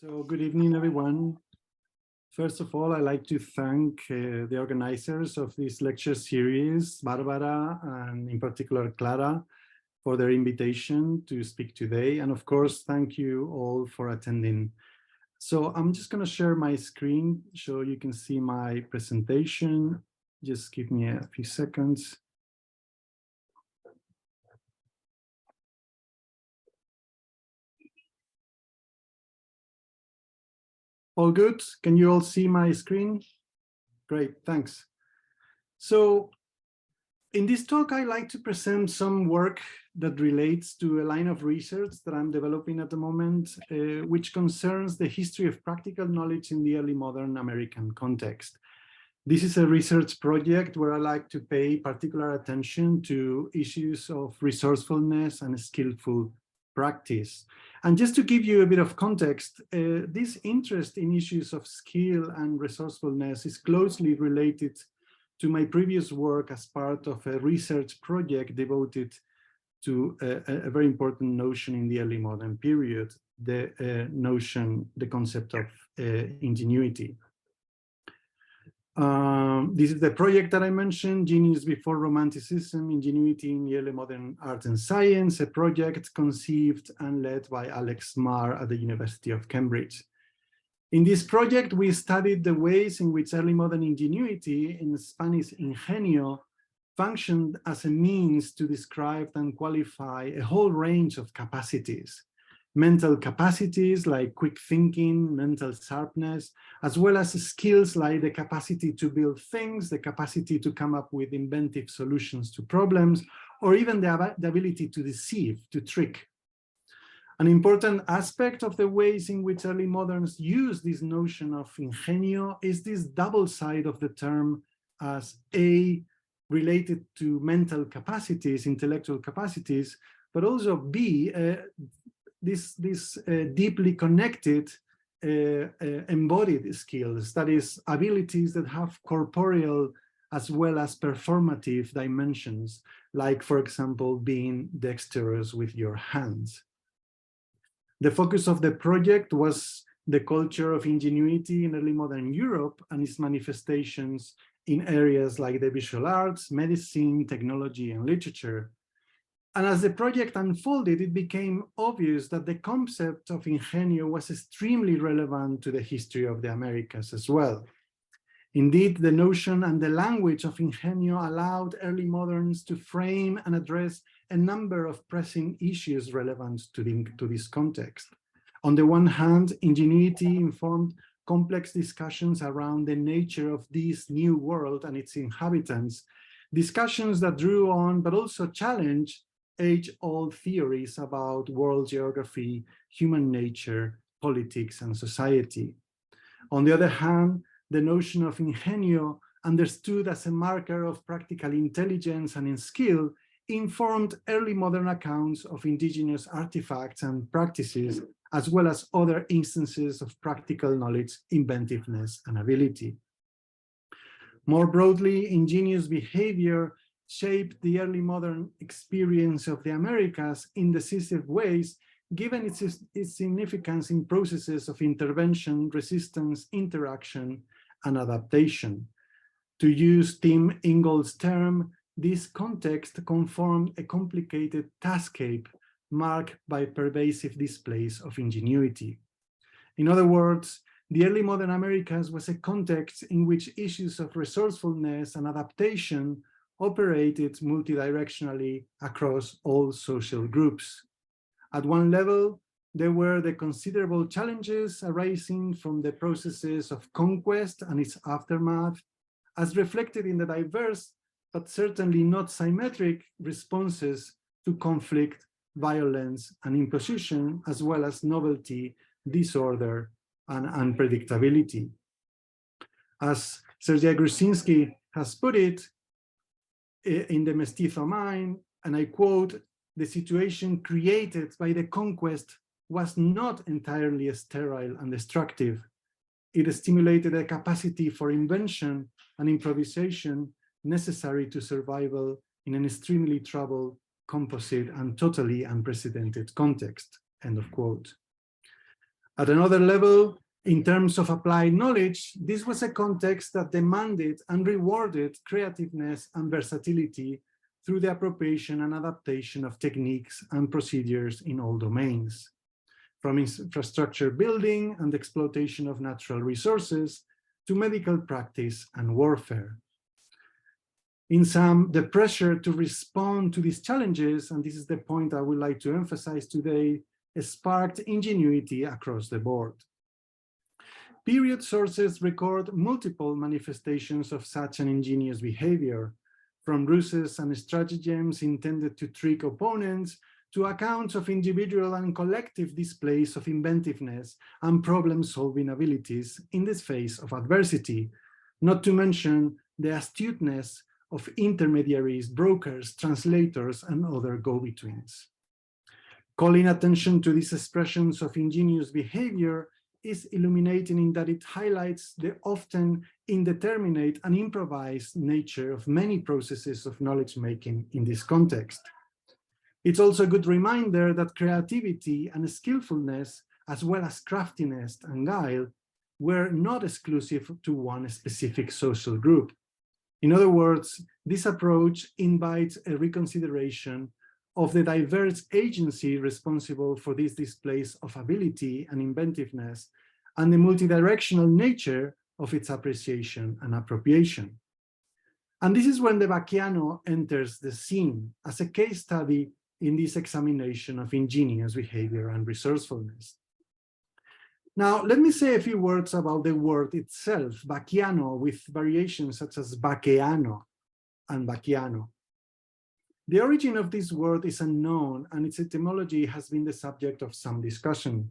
So good evening, everyone. First of all, I'd like to thank the organizers of this lecture series, Barbara, and in particular, Clara, for their invitation to speak today. And of course, thank you all for attending. So I'm just going to share my screen so you can see my presentation. Just give me a few seconds. All good? Can you all see my screen? Great, thanks. So in this talk, I like to present some work that relates to a line of research that I'm developing at the moment, which concerns the history of practical knowledge in the early modern American context. This is a research project where I like to pay particular attention to issues of resourcefulness and skillful practice. And just to give you a bit of context, this interest in issues of skill and resourcefulness is closely related to my previous work as part of a research project devoted to a very important notion in the early modern period, the concept of ingenuity. This is the project that I mentioned, Genius Before Romanticism, Ingenuity in the Early Modern Art and Science, a project conceived and led by Alex Marr at the University of Cambridge. In this project, we studied the ways in which early modern ingenuity, in Spanish ingenio, functioned as a means to describe and qualify a whole range of capacities. Mental capacities like quick thinking, mental sharpness, as well as skills like the capacity to build things, the capacity to come up with inventive solutions to problems, or even the ability to deceive, to trick. An important aspect of the ways in which early moderns use this notion of ingenio is this double side of the term as A, related to mental capacities, intellectual capacities, but also B, this deeply connected embodied skills, that is, abilities that have corporeal as well as performative dimensions, like, for example, being dexterous with your hands. The focus of the project was the culture of ingenuity in early modern Europe and its manifestations in areas like the visual arts, medicine, technology, and literature. And as the project unfolded, it became obvious that the concept of ingenio was extremely relevant to the history of the Americas as well. Indeed, the notion and the language of ingenio allowed early moderns to frame and address a number of pressing issues relevant to this context. On the one hand, ingenuity informed complex discussions around the nature of this new world and its inhabitants, discussions that drew on but also challenged age-old theories about world geography, human nature, politics, and society. On the other hand, the notion of ingenio, understood as a marker of practical intelligence and in skill, informed early modern accounts of indigenous artifacts and practices, as well as other instances of practical knowledge, inventiveness, and ability. More broadly, ingenious behavior shaped the early modern experience of the Americas in decisive ways, given its significance in processes of intervention, resistance, interaction, and adaptation. To use Tim Ingold's term, this context conformed a complicated taskscape marked by pervasive displays of ingenuity. In other words, the early modern Americas was a context in which issues of resourcefulness and adaptation operated multidirectionally across all social groups. At one level, there were the considerable challenges arising from the processes of conquest and its aftermath, as reflected in the diverse, but certainly not symmetric, responses to conflict, violence, and imposition, as well as novelty, disorder, and unpredictability. As Sergei Grusinski has put it in The Mestizo Mind, and I quote, "The situation created by the conquest was not entirely sterile and destructive. It stimulated a capacity for invention and improvisation necessary to survival in an extremely troubled, composite, and totally unprecedented context," end of quote. At another level, in terms of applied knowledge, this was a context that demanded and rewarded creativeness and versatility through the appropriation and adaptation of techniques and procedures in all domains, from infrastructure building and exploitation of natural resources to medical practice and warfare. In sum, the pressure to respond to these challenges, and this is the point I would like to emphasize today, sparked ingenuity across the board. Period sources record multiple manifestations of such an ingenious behavior, from ruses and stratagems intended to trick opponents to accounts of individual and collective displays of inventiveness and problem-solving abilities in the face of adversity, not to mention the astuteness of intermediaries, brokers, translators, and other go-betweens. Calling attention to these expressions of ingenious behavior is illuminating in that it highlights the often indeterminate and improvised nature of many processes of knowledge-making in this context. It's also a good reminder that creativity and skillfulness, as well as craftiness and guile, were not exclusive to one specific social group. In other words, this approach invites a reconsideration of the diverse agency responsible for these displays of ability and inventiveness, and the multidirectional nature of its appreciation and appropriation. And this is when the baquiano enters the scene as a case study in this examination of ingenious behavior and resourcefulness. Now, let me say a few words about the word itself, baquiano, with variations such as baqueano and baquiano. The origin of this word is unknown, and its etymology has been the subject of some discussion.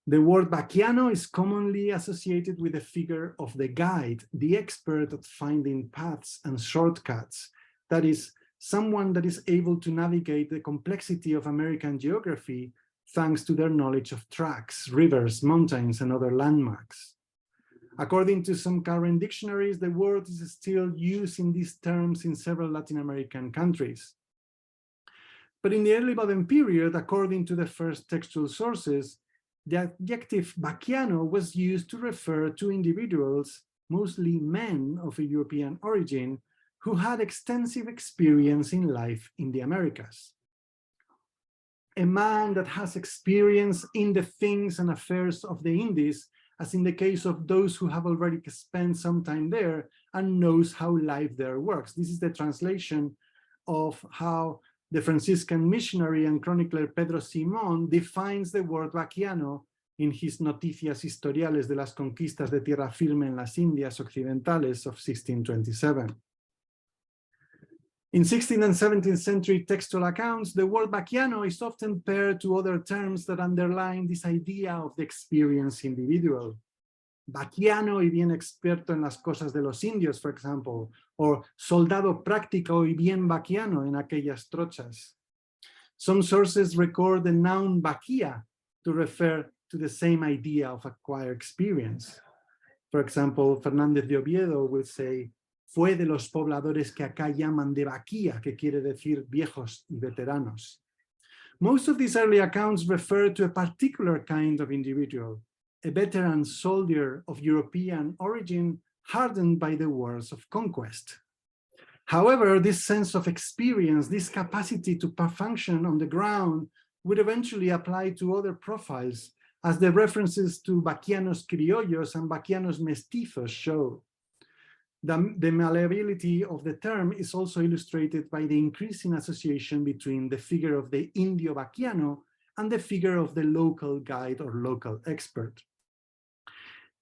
The word baquiano is commonly associated with the figure of the guide, the expert at finding paths and shortcuts. That is, someone that is able to navigate the complexity of American geography thanks to their knowledge of tracks, rivers, mountains, and other landmarks. According to some current dictionaries, the word is still used in these terms in several Latin American countries. But in the early modern period, according to the first textual sources, the adjective baquiano was used to refer to individuals, mostly men of a European origin, who had extensive experience in life in the Americas. A man that has experience in the things and affairs of the Indies, as in the case of those who have already spent some time there and knows how life there works. This is the translation of how the Franciscan missionary and chronicler Pedro Simón defines the word baquiano in his Noticias Historiales de las Conquistas de Tierra Firme en las Indias Occidentales of 1627. In 16th and 17th century textual accounts, the word baquiano is often paired to other terms that underline this idea of the experienced individual. Baquiano y bien experto en las cosas de los indios, for example, or soldado práctico y bien baquiano en aquellas trochas. Some sources record the noun baquia to refer to the same idea of acquired experience. For example, Fernández de Oviedo will say, fue de los pobladores que acá llaman de baquia, que quiere decir viejos y veteranos. Most of these early accounts refer to a particular kind of individual, a veteran soldier of European origin hardened by the wars of conquest. However, this sense of experience, this capacity to function on the ground would eventually apply to other profiles, as the references to baquianos criollos and baquianos mestizos show. The malleability of the term is also illustrated by the increasing association between the figure of the Indio baquiano and the figure of the local guide or local expert.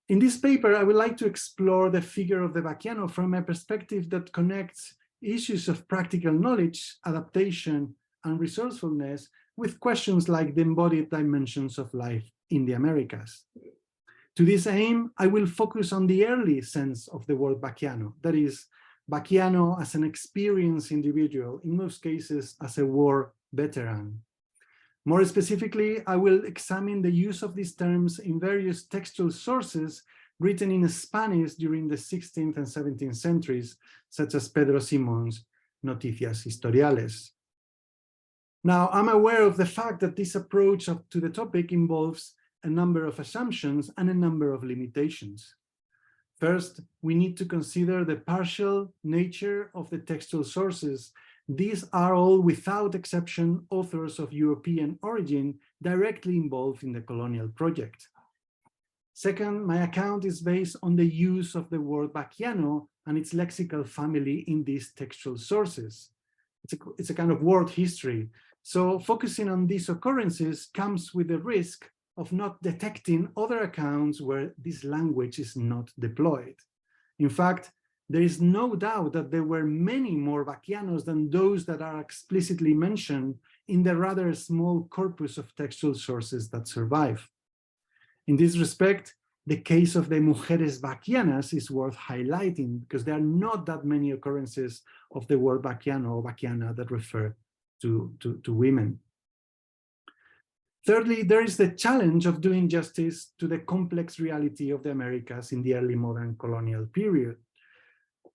In this paper, I would like to explore the figure of the baquiano from a perspective that connects issues of practical knowledge, adaptation, and resourcefulness with questions like the embodied dimensions of life in the Americas. To this aim, I will focus on the early sense of the word baquiano, that is, baquiano as an experienced individual, in most cases as a war veteran. More specifically, I will examine the use of these terms in various textual sources written in Spanish during the 16th and 17th centuries, such as Pedro Simón's Noticias Historiales. Now, I'm aware of the fact that this approach to the topic involves a number of assumptions and a number of limitations. First, we need to consider the partial nature of the textual sources. These are all, without exception, authors of European origin directly involved in the colonial project. Second, my account is based on the use of the word baquiano and its lexical family in these textual sources. It's a kind of word history. So focusing on these occurrences comes with the risk of not detecting other accounts where this language is not deployed. In fact, there is no doubt that there were many more baquianos than those that are explicitly mentioned in the rather small corpus of textual sources that survive. In this respect, the case of the mujeres baquianas is worth highlighting because there are not that many occurrences of the word baquiano or baquiana that refer to women. Thirdly, there is the challenge of doing justice to the complex reality of the Americas in the early modern colonial period.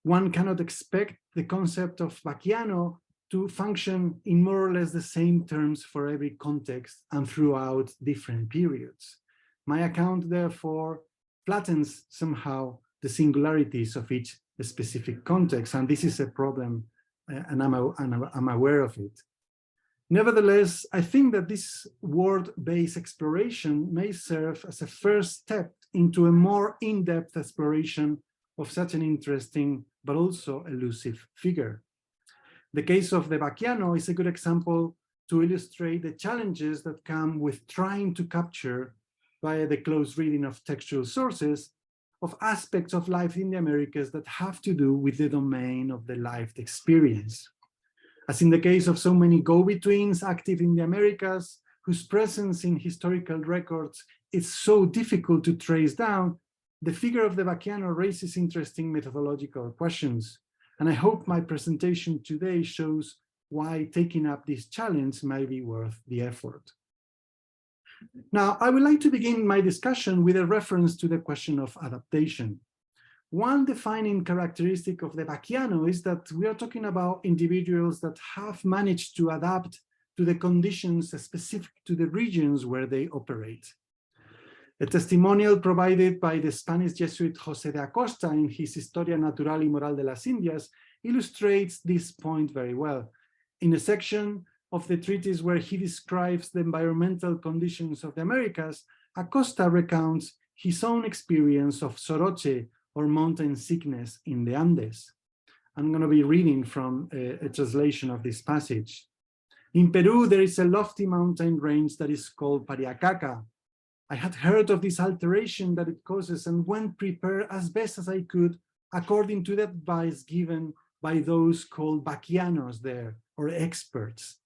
One cannot expect the concept of baquiano to function in more or less the same terms for every context and throughout different periods. My account, therefore, flattens somehow the singularities of each specific context, and this is a problem, and I'm aware of it. Nevertheless, I think that this word-based exploration may serve as a first step into a more in-depth exploration of such an interesting but also elusive figure. The case of the baquiano is a good example to illustrate the challenges that come with trying to capture, via the close reading of textual sources, of aspects of life in the Americas that have to do with the domain of the lived experience. As in the case of so many go-betweens active in the Americas, whose presence in historical records is so difficult to trace down, the figure of the baquiano raises interesting methodological questions. And I hope my presentation today shows why taking up this challenge may be worth the effort. Now, I would like to begin my discussion with a reference to the question of adaptation. One defining characteristic of the baquiano is that we are talking about individuals that have managed to adapt to the conditions specific to the regions where they operate. A testimonial provided by the Spanish Jesuit José de Acosta in his Historia Natural y Moral de las Indias illustrates this point very well. In a section of the treatise where he describes the environmental conditions of the Americas, Acosta recounts his own experience of soroche, or mountain sickness, in the Andes. I'm going to be reading from a translation of this passage. In Peru, there is a lofty mountain range that is called Pariacaca. I had heard of this alteration that it causes and went prepared as best as I could according to the advice given by those called baquianos there, or experts.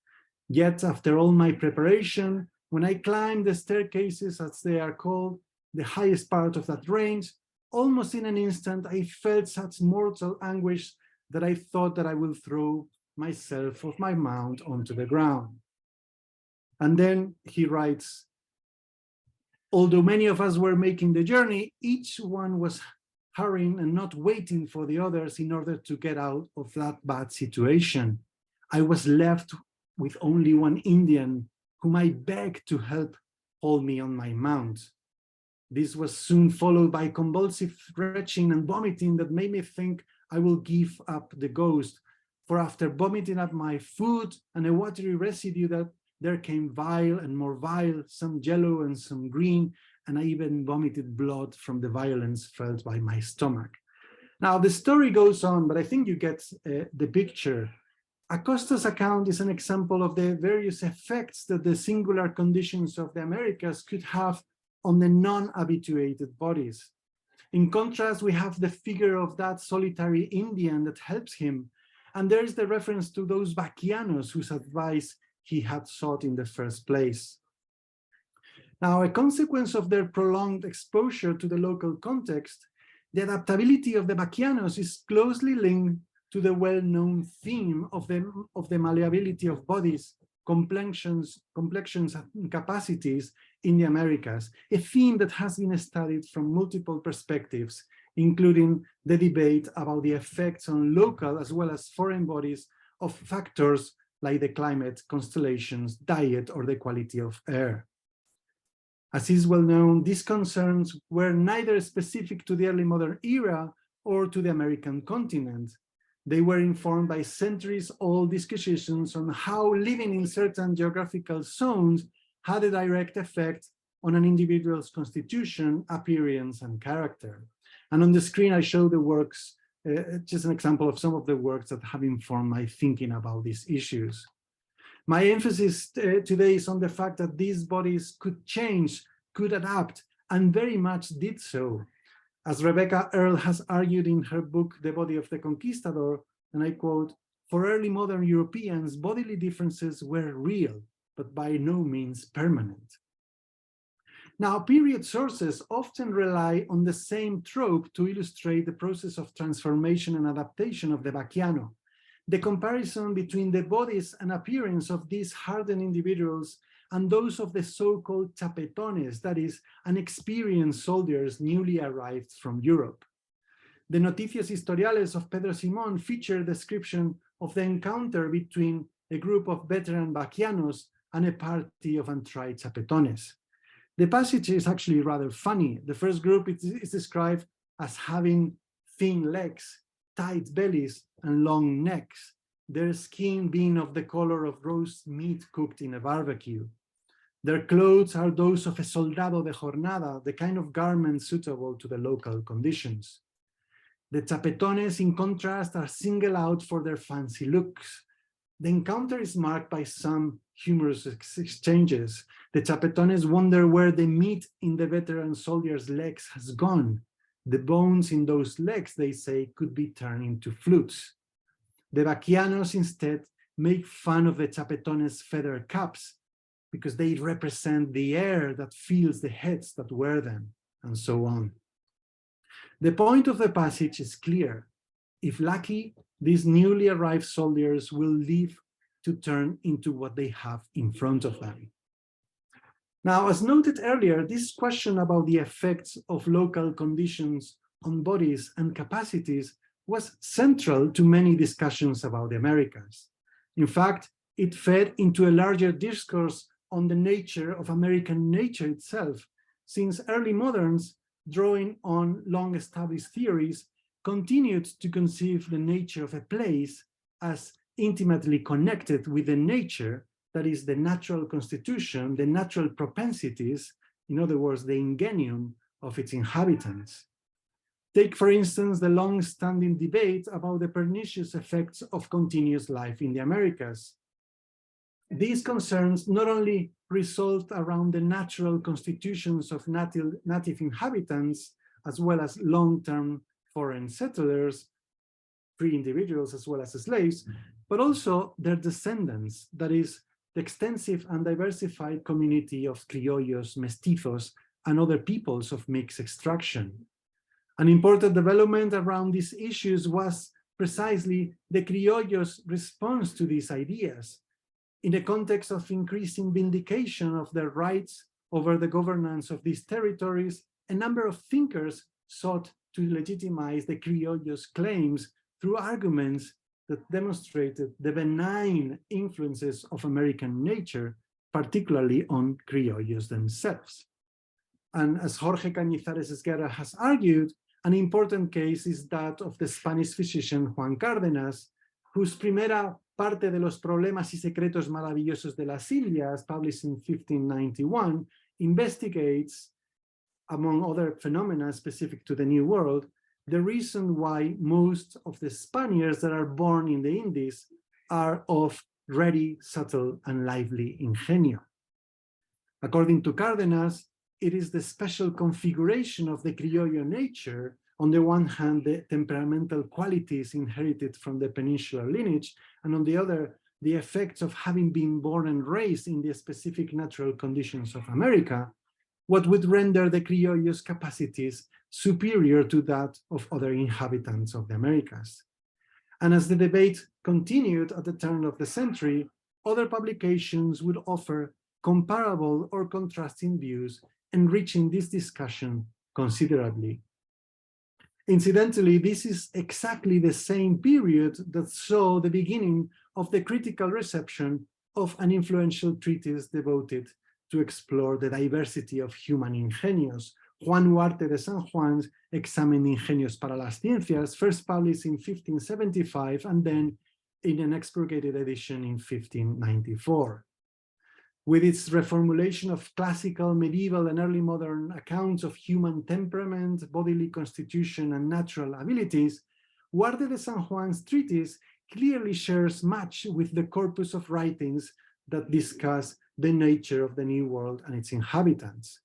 Yet after all my preparation, when I climbed the staircases, as they are called, the highest part of that range, almost in an instant, I felt such mortal anguish that I thought that I will throw myself off my mount onto the ground. And then he writes, although many of us were making the journey, each one was hurrying and not waiting for the others in order to get out of that bad situation. I was left with only one Indian whom I begged to help hold me on my mount. This was soon followed by convulsive retching and vomiting that made me think I will give up the ghost. For after vomiting up my food and a watery residue, that there came vile and more vile, some yellow and some green, and I even vomited blood from the violence felt by my stomach. Now the story goes on, but I think you get the picture. Acosta's account is an example of the various effects that the singular conditions of the Americas could have on the non-habituated bodies. In contrast, we have the figure of that solitary Indian that helps him, and there's the reference to those baquianos whose advice he had sought in the first place. Now, a consequence of their prolonged exposure to the local context, the adaptability of the baquianos is closely linked to the well-known theme of the malleability of bodies, complexions and capacities in the Americas, a theme that has been studied from multiple perspectives, including the debate about the effects on local as well as foreign bodies of factors like the climate, constellations, diet, or the quality of air. As is well known, these concerns were neither specific to the early modern era or to the American continent. They were informed by centuries-old discussions on how living in certain geographical zones had a direct effect on an individual's constitution, appearance, and character. And on the screen, I show the works, just an example of some of the works that have informed my thinking about these issues. My emphasis today is on the fact that these bodies could change, could adapt, and very much did so. As Rebecca Earle has argued in her book, The Body of the Conquistador, and I quote, "For early modern Europeans, bodily differences were real, but by no means permanent." Now, period sources often rely on the same trope to illustrate the process of transformation and adaptation of the baquiano. The comparison between the bodies and appearance of these hardened individuals and those of the so-called chapetones, that is, unexperienced soldiers newly arrived from Europe. The Noticias Historiales of Pedro Simón feature a description of the encounter between a group of veteran baquianos and a party of untried chapetones. The passage is actually rather funny. The first group is described as having thin legs, tight bellies, and long necks, their skin being of the color of roast meat cooked in a barbecue. Their clothes are those of a soldado de jornada, the kind of garment suitable to the local conditions. The chapetones, in contrast, are singled out for their fancy looks. The encounter is marked by some humorous exchanges. The chapetones wonder where the meat in the veteran soldier's legs has gone. The bones in those legs, they say, could be turned into flutes. The baquianos instead make fun of the chapetones' feather caps because they represent the air that fills the heads that wear them, and so on. The point of the passage is clear. If lucky, these newly arrived soldiers will live to turn into what they have in front of them. Now, as noted earlier, this question about the effects of local conditions on bodies and capacities was central to many discussions about the Americas. In fact, it fed into a larger discourse on the nature of American nature itself, since early moderns, drawing on long-established theories, continued to conceive the nature of a place as intimately connected with the nature, that is the natural constitution, the natural propensities, in other words, the ingenium of its inhabitants. Take, for instance, the long-standing debate about the pernicious effects of continuous life in the Americas. These concerns not only resolved around the natural constitutions of native inhabitants, as well as long-term foreign settlers, free individuals as well as slaves, but also their descendants, that is, the extensive and diversified community of criollos, mestizos, and other peoples of mixed extraction. An important development around these issues was precisely the criollos' response to these ideas. In the context of increasing vindication of their rights over the governance of these territories, a number of thinkers sought to legitimize the criollos' claims through arguments that demonstrated the benign influences of American nature, particularly on criollos themselves. And as Jorge Cañizares Esguerra has argued, an important case is that of the Spanish physician Juan Cárdenas, whose primera parte de los problemas y secretos maravillosos de las Indias, published in 1591, investigates, among other phenomena specific to the New World, the reason why most of the Spaniards that are born in the Indies are of ready, subtle, and lively ingenio. According to Cárdenas, it is the special configuration of the criollo nature, on the one hand, the temperamental qualities inherited from the peninsular lineage, and on the other, the effects of having been born and raised in the specific natural conditions of America, what would render the criollos' capacities superior to that of other inhabitants of the Americas. And as the debate continued at the turn of the century, other publications would offer comparable or contrasting views, enriching this discussion considerably. Incidentally, this is exactly the same period that saw the beginning of the critical reception of an influential treatise devoted to explore the diversity of human ingenios. Juan Huarte de San Juan's Examen de Ingenios para las Ciencias, first published in 1575 and then in an expurgated edition in 1594. With its reformulation of classical, medieval, and early modern accounts of human temperament, bodily constitution, and natural abilities, Huarte de San Juan's treatise clearly shares much with the corpus of writings that discuss the nature of the New World and its inhabitants.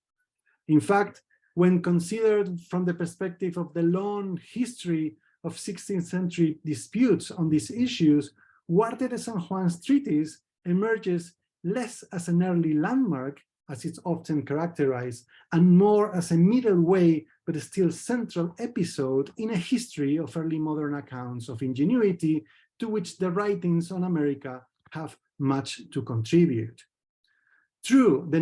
In fact, when considered from the perspective of the long history of 16th century disputes on these issues, Huarte de San Juan's treatise emerges less as an early landmark, as it's often characterized, and more as a middle way, but still central episode in a history of early modern accounts of ingenuity, to which the writings on America have much to contribute. True, the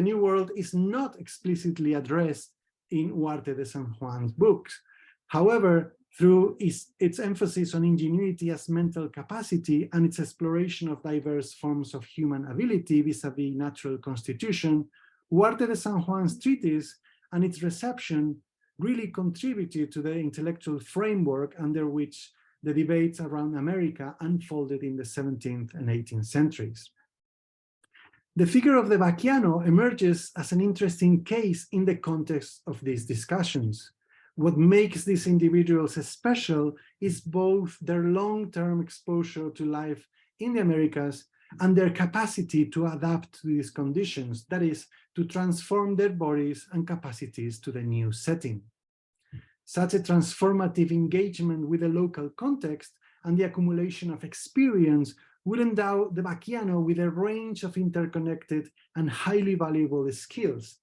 New World is not explicitly addressed in Huarte de San Juan's books. However, through its emphasis on ingenuity as mental capacity and its exploration of diverse forms of human ability vis-a-vis natural constitution, Huarte de San Juan's treatise and its reception really contributed to the intellectual framework under which the debates around America unfolded in the 17th and 18th centuries. The figure of the baquiano emerges as an interesting case in the context of these discussions. What makes these individuals special is both their long-term exposure to life in the Americas and their capacity to adapt to these conditions, that is, to transform their bodies and capacities to the new setting. Such a transformative engagement with the local context and the accumulation of experience would endow the baquiano with a range of interconnected and highly valuable skills: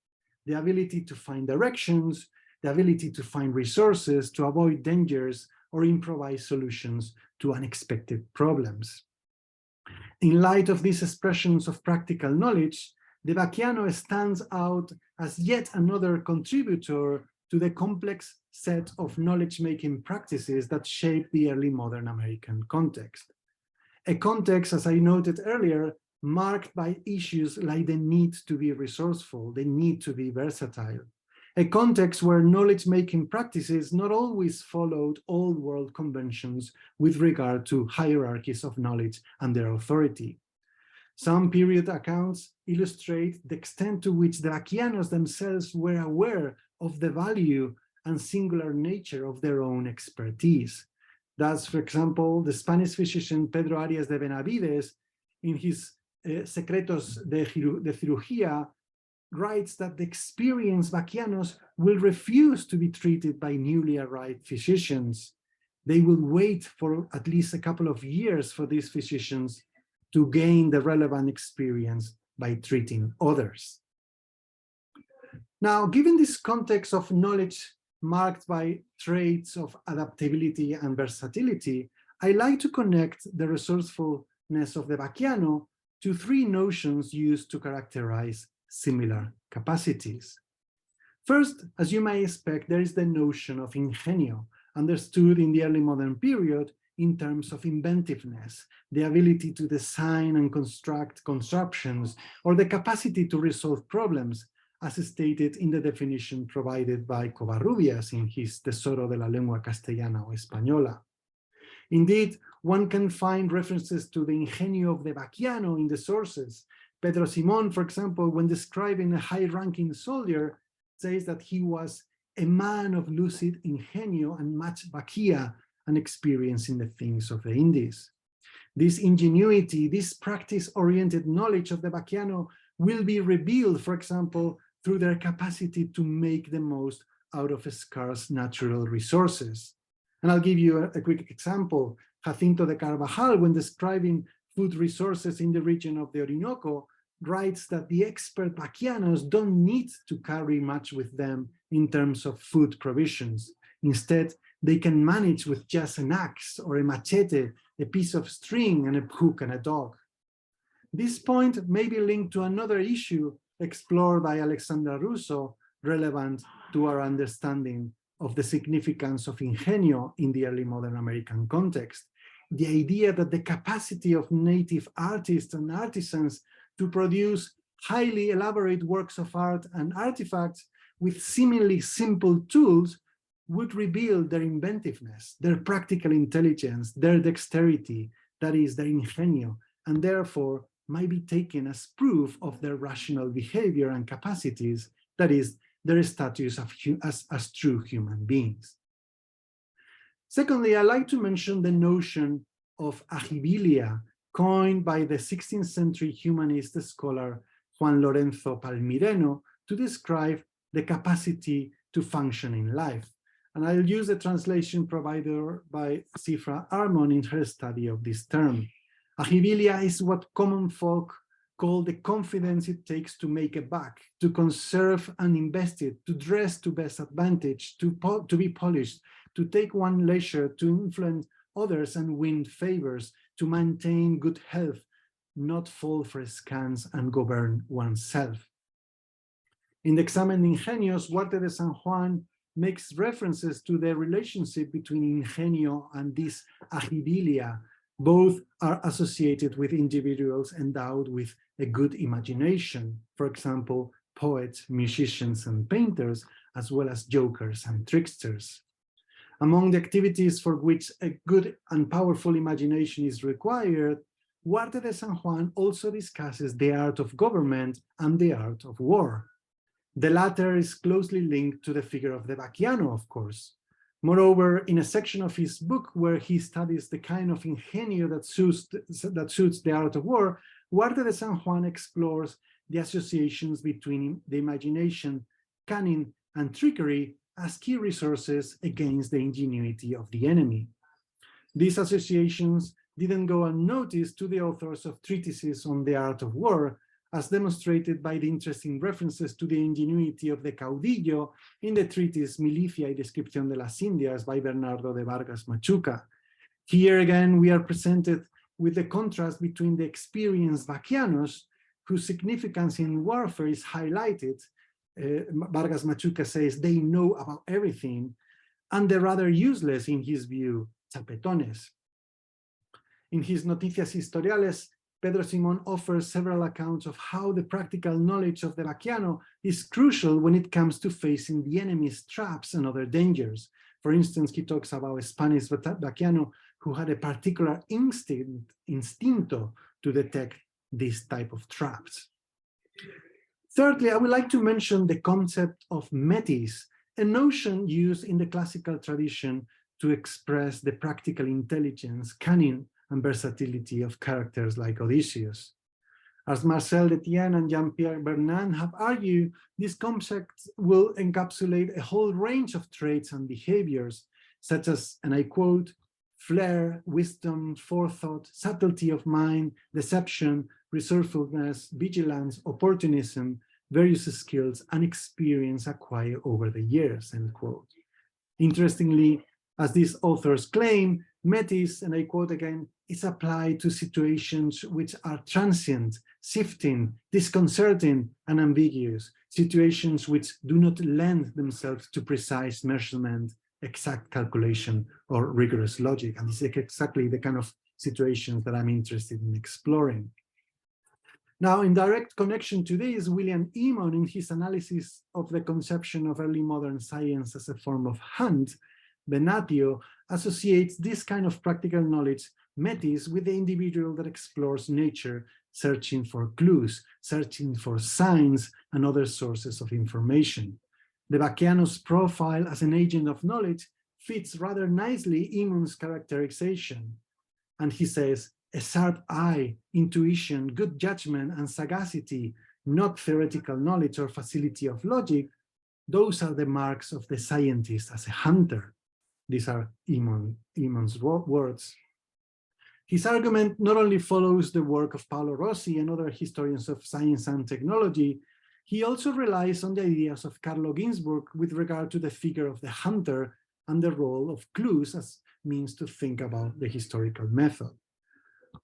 the ability to find directions, the ability to find resources, to avoid dangers, or improvise solutions to unexpected problems. In light of these expressions of practical knowledge, the baquiano stands out as yet another contributor to the complex set of knowledge-making practices that shape the early modern American context. A context, as I noted earlier, marked by issues like the need to be resourceful, the need to be versatile. A context where knowledge-making practices not always followed old world conventions with regard to hierarchies of knowledge and their authority. Some period accounts illustrate the extent to which the baquianos themselves were aware of the value and singular nature of their own expertise. Thus, for example, the Spanish physician Pedro Arias de Benavides, in his Secretos de Cirugía, writes that the experienced baquianos will refuse to be treated by newly arrived physicians. They will wait for at least a couple of years for these physicians to gain the relevant experience by treating others. Now, given this context of knowledge marked by traits of adaptability and versatility, I like to connect the resourcefulness of the baquiano to three notions used to characterize similar capacities. First, as you may expect, there is the notion of ingenio, understood in the early modern period in terms of inventiveness, the ability to design and construct constructions, or the capacity to resolve problems, as stated in the definition provided by Covarrubias in his Tesoro de la Lengua Castellana o Española. Indeed, one can find references to the ingenio of the baquiano in the sources. Pedro Simón, for example, when describing a high-ranking soldier, says that he was a man of lucid ingenio and much baquia and experience in the things of the Indies. This ingenuity, this practice-oriented knowledge of the baquiano will be revealed, for example, through their capacity to make the most out of scarce natural resources. And I'll give you a quick example. Jacinto de Carvajal, when describing food resources in the region of the Orinoco, writes that the expert baquianos don't need to carry much with them in terms of food provisions. Instead, they can manage with just an axe or a machete, a piece of string, and a hook and a dog. This point may be linked to another issue explored by Alexandra Russo, relevant to our understanding of the significance of ingenio in the early modern American context. The idea that the capacity of native artists and artisans to produce highly elaborate works of art and artifacts with seemingly simple tools would reveal their inventiveness, their practical intelligence, their dexterity, that is, their ingenio, and therefore might be taken as proof of their rational behavior and capacities, that is, their status as true human beings. Secondly, I like to mention the notion of agibilia, coined by the 16th century humanist scholar Juan Lorenzo Palmireno to describe the capacity to function in life. And I'll use the translation provided by Sifra Armon in her study of this term. Agibilia is what common folk call the confidence it takes to make a buck, to conserve and invest it, to dress to best advantage, to be polished, to take one leisure, to influence others and win favors, to maintain good health, not fall for scams and govern oneself. In the Examen de Ingenios, Huarte de San Juan makes references to the relationship between ingenio and this agibilia. Both are associated with individuals endowed with a good imagination, for example, poets, musicians, and painters, as well as jokers and tricksters. Among the activities for which a good and powerful imagination is required, Huarte de San Juan also discusses the art of government and the art of war. The latter is closely linked to the figure of the baquiano, of course. Moreover, in a section of his book where he studies the kind of ingenio that suits the art of war, Huarte de San Juan explores the associations between the imagination, cunning, and trickery as key resources against the ingenuity of the enemy. These associations didn't go unnoticed to the authors of treatises on the art of war, as demonstrated by the interesting references to the ingenuity of the caudillo in the treatise Milicia y Descripción de las Indias by Bernardo de Vargas Machuca. Here again, we are presented with the contrast between the experienced baquianos, whose significance in warfare is highlighted. Vargas Machuca says they know about everything, and the rather useless, in his view, chapetones. In his Noticias Historiales, Pedro Simón offers several accounts of how the practical knowledge of the baquiano is crucial when it comes to facing the enemy's traps and other dangers. For instance, he talks about a Spanish baquiano who had a particular instinto to detect this type of traps. Thirdly, I would like to mention the concept of metis, a notion used in the classical tradition to express the practical intelligence, cunning, and versatility of characters like Odysseus. As Marcel Detienne and Jean-Pierre Bernard have argued, this concept will encapsulate a whole range of traits and behaviors, such as, and I quote, flair, wisdom, forethought, subtlety of mind, deception, resourcefulness, vigilance, opportunism, various skills and experience acquired over the years, end quote. Interestingly, as these authors claim, metis, and I quote again, is applied to situations which are transient, shifting, disconcerting, and ambiguous, situations which do not lend themselves to precise measurement, exact calculation, or rigorous logic. And this is exactly the kind of situations that I'm interested in exploring. Now, in direct connection to this, William Emon, in his analysis of the conception of early modern science as a form of hunt, Venatio associates this kind of practical knowledge, metis, with the individual that explores nature, searching for clues, searching for signs and other sources of information. The baquiano's profile as an agent of knowledge fits rather nicely Emon's characterization. And he says, a sharp eye, intuition, good judgment, and sagacity, not theoretical knowledge or facility of logic, those are the marks of the scientist as a hunter. These are Emon's words. His argument not only follows the work of Paolo Rossi and other historians of science and technology, he also relies on the ideas of Carlo Ginzburg with regard to the figure of the hunter and the role of clues as means to think about the historical method.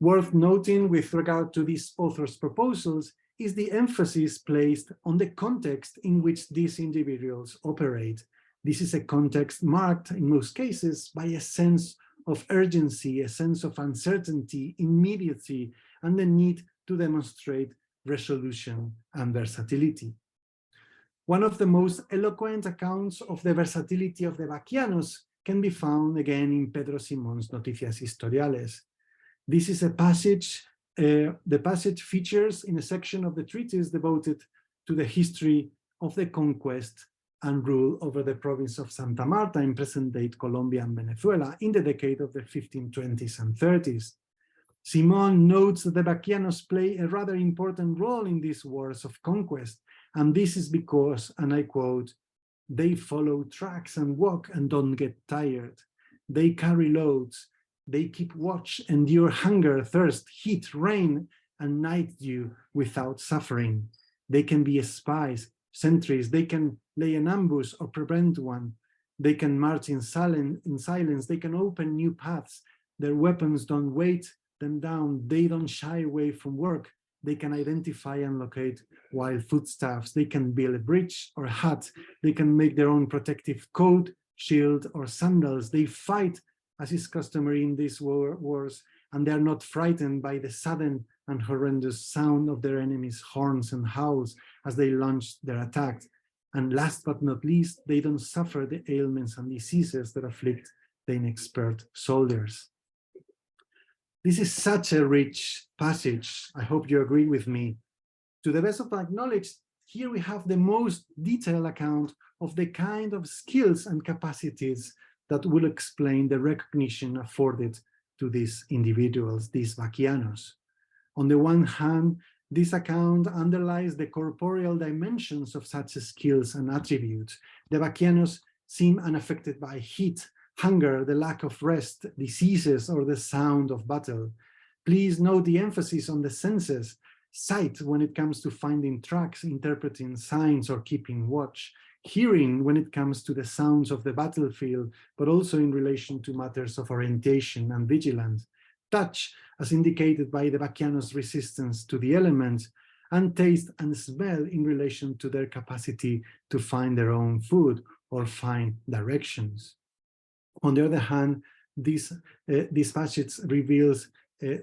Worth noting with regard to these authors' proposals is the emphasis placed on the context in which these individuals operate. This is a context marked, in most cases, by a sense of urgency, a sense of uncertainty, immediacy, and the need to demonstrate resolution, and versatility. One of the most eloquent accounts of the versatility of the baquianos can be found again in Pedro Simon's Noticias Historiales. This is a passage, the passage features in a section of the treatise devoted to the history of the conquest and rule over the province of Santa Marta in present-day Colombia and Venezuela in the decade of the 1520s and 30s. Simon notes that the baquianos play a rather important role in these wars of conquest, and this is because, and I quote, "They follow tracks and walk and don't get tired. They carry loads. They keep watch, endure hunger, thirst, heat, rain, and night dew without suffering. They can be spies, sentries. They can lay an ambush or prevent one. They can march in silence. They can open new paths. Their weapons don't weight them down. They don't shy away from work. They can identify and locate wild foodstuffs. They can build a bridge or a hut. They can make their own protective coat, shield, or sandals. They fight, as is customary in these wars, and they are not frightened by the sudden and horrendous sound of their enemies' horns and howls as they launch their attack. And last but not least, they don't suffer the ailments and diseases that afflict the inexpert soldiers." This is such a rich passage. I hope you agree with me. To the best of my knowledge, here we have the most detailed account of the kind of skills and capacities that will explain the recognition afforded to these individuals, these baquianos. On the one hand, this account underlies the corporeal dimensions of such skills and attributes. The baquianos seem unaffected by heat, hunger, the lack of rest, diseases, or the sound of battle. Please note the emphasis on the senses, sight when it comes to finding tracks, interpreting signs, or keeping watch, hearing when it comes to the sounds of the battlefield, but also in relation to matters of orientation and vigilance, touch, as indicated by the baquianos' resistance to the elements, and taste and smell in relation to their capacity to find their own food or find directions. On the other hand, this passage reveals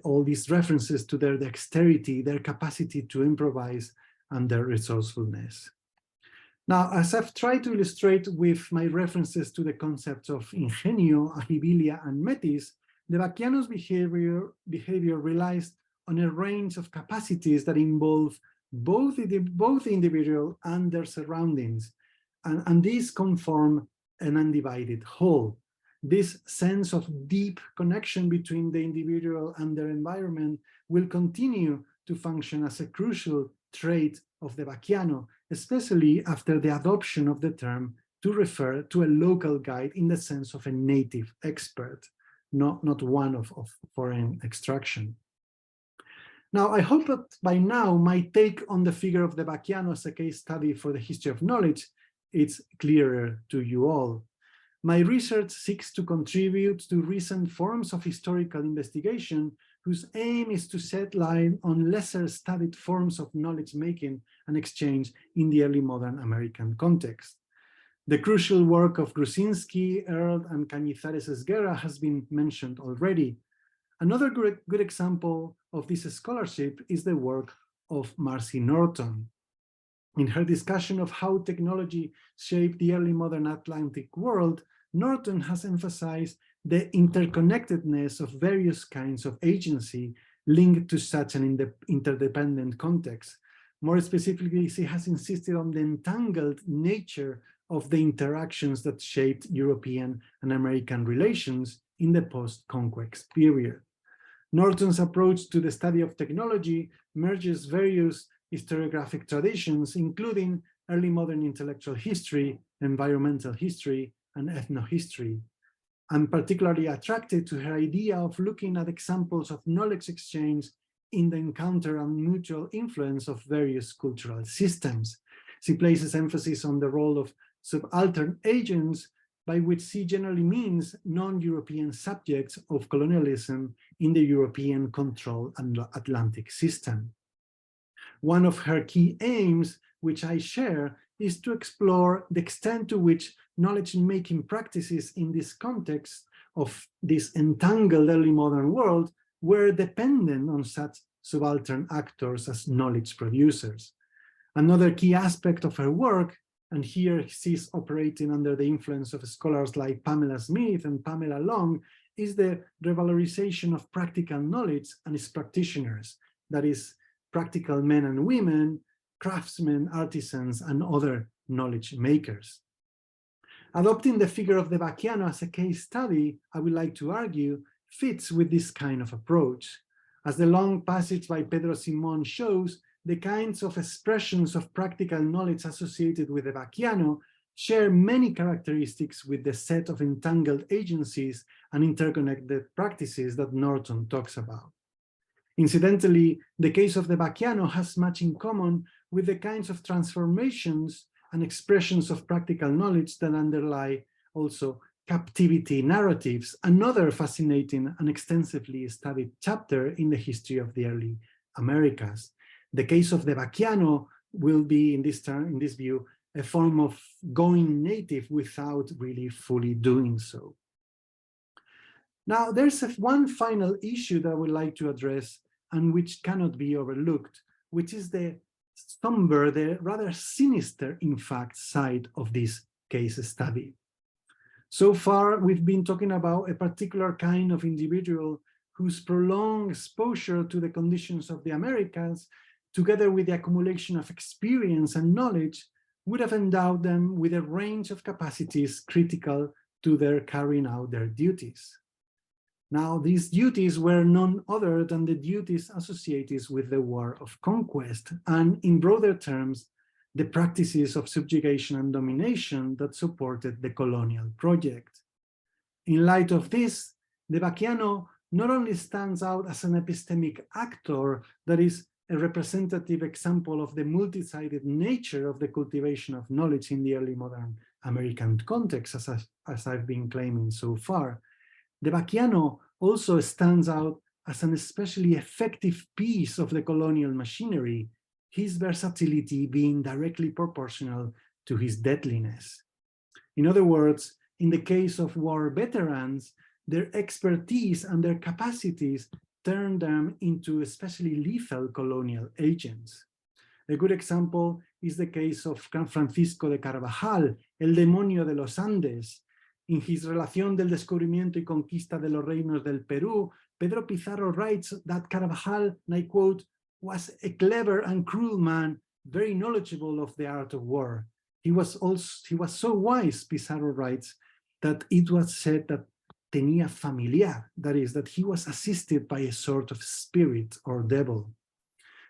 all these references to their dexterity, their capacity to improvise, and their resourcefulness. Now, as I've tried to illustrate with my references to the concepts of ingenio, agibilia, and metis, the baquianos' behavior relies on a range of capacities that involve both the individual and their surroundings, and these conform an undivided whole. This sense of deep connection between the individual and their environment will continue to function as a crucial trait of the baquiano, especially after the adoption of the term to refer to a local guide in the sense of a native expert, not one of foreign extraction. Now, I hope that by now my take on the figure of the baquiano as a case study for the history of knowledge is clearer to you all. My research seeks to contribute to recent forms of historical investigation whose aim is to shed light on lesser studied forms of knowledge making and exchange in the early modern American context. The crucial work of Grusinski, Earl, and Cañizares-Esguerra has been mentioned already. Another good example of this scholarship is the work of Marcy Norton. In her discussion of how technology shaped the early modern Atlantic world, Norton has emphasized the interconnectedness of various kinds of agency linked to such an interdependent context. More specifically, she has insisted on the entangled nature of the interactions that shaped European and American relations in the post-conquest period. Norton's approach to the study of technology merges various historiographic traditions, including early modern intellectual history, environmental history, and ethnohistory. I'm particularly attracted to her idea of looking at examples of knowledge exchange in the encounter and mutual influence of various cultural systems. She places emphasis on the role of subaltern agents, by which she generally means non-European subjects of colonialism in the European controlled Atlantic system. One of her key aims, which I share, is to explore the extent to which knowledge-making practices in this context of this entangled early modern world were dependent on such subaltern actors as knowledge producers. Another key aspect of her work, and here she's operating under the influence of scholars like Pamela Smith and Pamela Long, is the revalorization of practical knowledge and its practitioners, that is, practical men and women, craftsmen, artisans, and other knowledge makers. Adopting the figure of the baquiano as a case study, I would like to argue, fits with this kind of approach. As the long passage by Pedro Simón shows, the kinds of expressions of practical knowledge associated with the baquiano share many characteristics with the set of entangled agencies and interconnected practices that Norton talks about. Incidentally, the case of the baquiano has much in common with the kinds of transformations and expressions of practical knowledge that underlie also captivity narratives, another fascinating and extensively studied chapter in the history of the early Americas. The case of the baquiano will be, in this view, a form of going native without really fully doing so. Now, there's one final issue that I would like to address and which cannot be overlooked, which is the somber, the rather sinister, in fact, side of this case study. So far, we've been talking about a particular kind of individual whose prolonged exposure to the conditions of the Americas, together with the accumulation of experience and knowledge, would have endowed them with a range of capacities critical to their carrying out their duties. Now, these duties were none other than the duties associated with the war of conquest, and in broader terms, the practices of subjugation and domination that supported the colonial project. In light of this, the baquiano not only stands out as an epistemic actor that is a representative example of the multi-sided nature of the cultivation of knowledge in the early modern American context, as I've been claiming so far. The baquiano also stands out as an especially effective piece of the colonial machinery, his versatility being directly proportional to his deadliness. In other words, in the case of war veterans, their expertise and their capacities turn them into especially lethal colonial agents. A good example is the case of Francisco de Carvajal, el demonio de los Andes. In his Relación del Descubrimiento y Conquista de los Reinos del Perú, Pedro Pizarro writes that Carvajal, and I quote, was a clever and cruel man, very knowledgeable of the art of war. He was so wise, Pizarro writes, that it was said that tenía familiar, that is, that he was assisted by a sort of spirit or devil.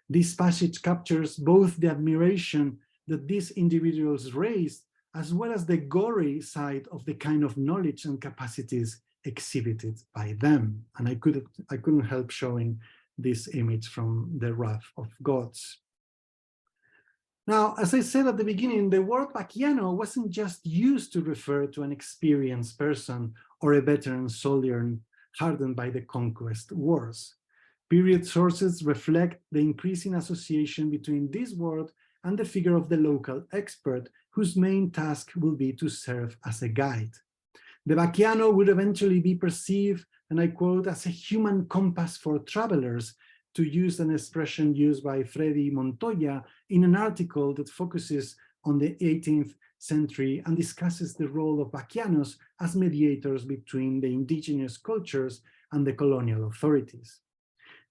This passage captures both the admiration that these individuals raised, as well as the gory side of the kind of knowledge and capacities exhibited by them. And I couldn't help showing this image from The Wrath of Gods. Now, as I said at the beginning, the word baquiano wasn't just used to refer to an experienced person or a veteran soldier hardened by the conquest wars. Period sources reflect the increasing association between this word and the figure of the local expert, whose main task will be to serve as a guide. The baquiano would eventually be perceived, and I quote, as a human compass for travelers, to use an expression used by Freddy Montoya in an article that focuses on the 18th century and discusses the role of baquianos as mediators between the indigenous cultures and the colonial authorities.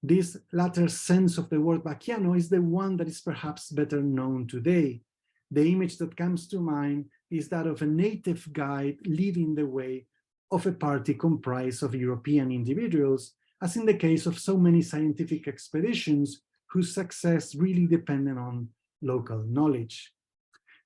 This latter sense of the word baquiano is the one that is perhaps better known today. The image that comes to mind is that of a native guide leading the way of a party comprised of European individuals, as in the case of so many scientific expeditions whose success really depended on local knowledge.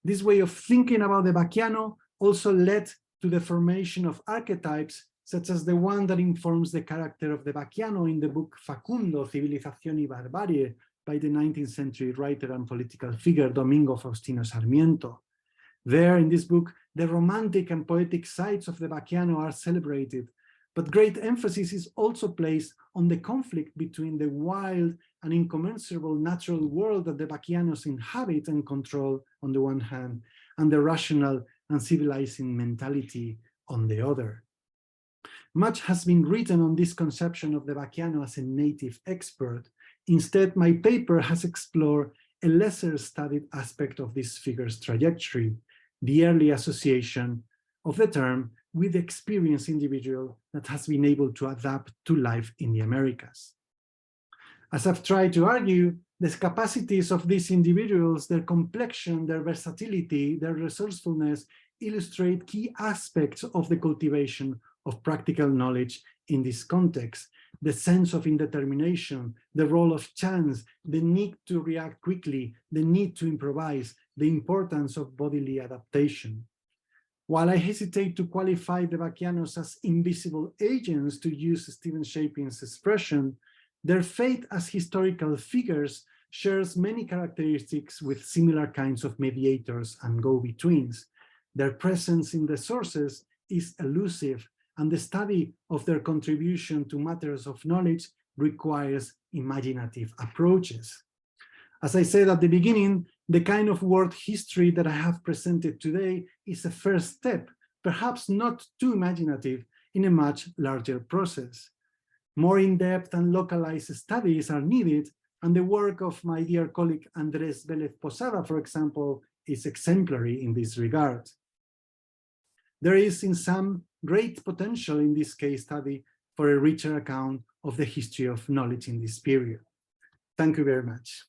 This way of thinking about the baquiano also led to the formation of archetypes, such as the one that informs the character of the baquiano in the book Facundo, Civilización y Barbarie, by the 19th century writer and political figure Domingo Faustino Sarmiento. There, in this book, the romantic and poetic sides of the baquiano are celebrated, but great emphasis is also placed on the conflict between the wild and incommensurable natural world that the baquianos inhabit and control on the one hand, and the rational and civilizing mentality on the other. Much has been written on this conception of the baquiano as a native expert. Instead, my paper has explored a lesser studied aspect of this figure's trajectory, the early association of the term with the experienced individual that has been able to adapt to life in the Americas. As I've tried to argue, the capacities of these individuals, their complexion, their versatility, their resourcefulness illustrate key aspects of the cultivation of practical knowledge in this context: the sense of indetermination, the role of chance, the need to react quickly, the need to improvise, the importance of bodily adaptation. While I hesitate to qualify the baquianos as invisible agents, to use Stephen Shaping's expression, their fate as historical figures shares many characteristics with similar kinds of mediators and go-betweens. Their presence in the sources is elusive, and the study of their contribution to matters of knowledge requires imaginative approaches. As I said at the beginning, the kind of world history that I have presented today is a first step, perhaps not too imaginative, in a much larger process. More in-depth and localized studies are needed, and the work of my dear colleague Andrés Vélez Posada, for example, is exemplary in this regard. There is, in sum, great potential in this case study for a richer account of the history of knowledge in this period. Thank you very much.